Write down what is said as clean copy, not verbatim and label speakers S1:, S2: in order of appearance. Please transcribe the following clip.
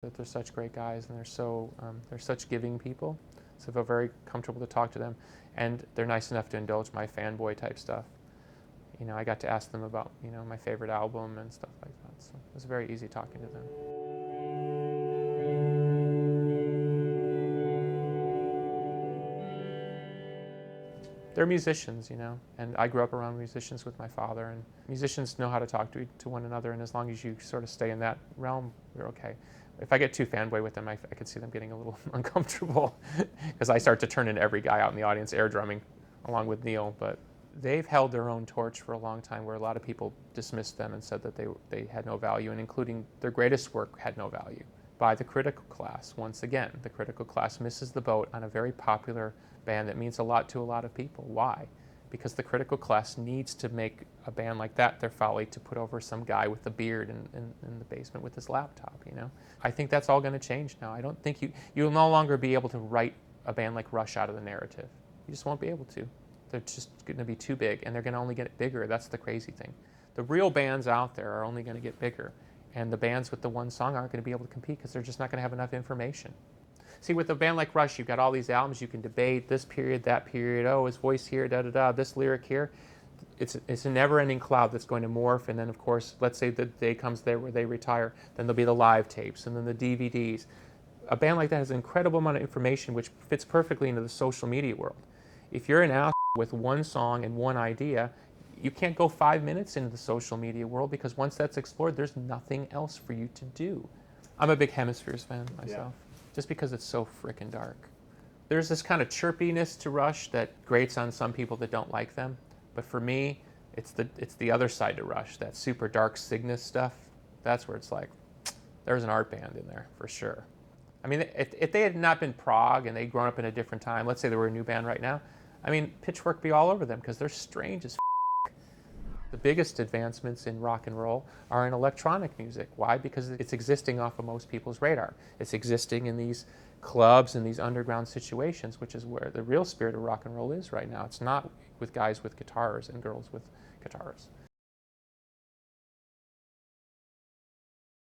S1: That they're such great guys, and they're such giving people. So I feel very comfortable to talk to them, and they're nice enough to indulge my fanboy type stuff. I got to ask them about my favorite album and stuff like that. So it was very easy talking to them. They're musicians, and I grew up around musicians with my father, and musicians know how to talk to one another, and as long as you sort of stay in that realm, you're okay. If I get too fanboy with them, I could see them getting a little uncomfortable because I start to turn into every guy out in the audience air drumming along with Neil, but they've held their own torch for a long time where a lot of people dismissed them and said that they had no value, and including their greatest work had no value. By the critical class, once again, the critical class misses the boat on a very popular band that means a lot to a lot of people. Why? Because the critical class needs to make a band like that their folly to put over some guy with a beard in the basement with his laptop, I think that's all going to change now. I don't think you'll no longer be able to write a band like Rush out of the narrative. You just won't be able to. They're just going to be too big, and they're going to only get bigger. That's the crazy thing. The real bands out there are only going to get bigger, and the bands with the one song aren't going to be able to compete because they're just not going to have enough information. See, with a band like Rush, you've got all these albums. You can debate this period, that period. Oh, his voice here, da-da-da, this lyric here. It's a never-ending cloud that's going to morph. And then, of course, let's say the day comes there where they retire. Then there'll be the live tapes and then the DVDs. A band like that has an incredible amount of information which fits perfectly into the social media world. If you're an ass with one song and one idea, you can't go 5 minutes into the social media world because once that's explored, there's nothing else for you to do. I'm a big Hemispheres fan myself. Yeah. Just because it's so frickin' dark. There's this kind of chirpiness to Rush that grates on some people that don't like them. But for me, it's the other side to Rush, that super dark Cygnus stuff. That's where it's like, there's an art band in there, for sure. I mean, if they had not been prog and they'd grown up in a different time, let's say they were a new band right now, I mean, Pitchfork be all over them because they're strange as f***. The biggest advancements in rock and roll are in electronic music. Why? Because it's existing off of most people's radar. It's existing in these clubs and these underground situations, which is where the real spirit of rock and roll is right now. It's not with guys with guitars and girls with guitars.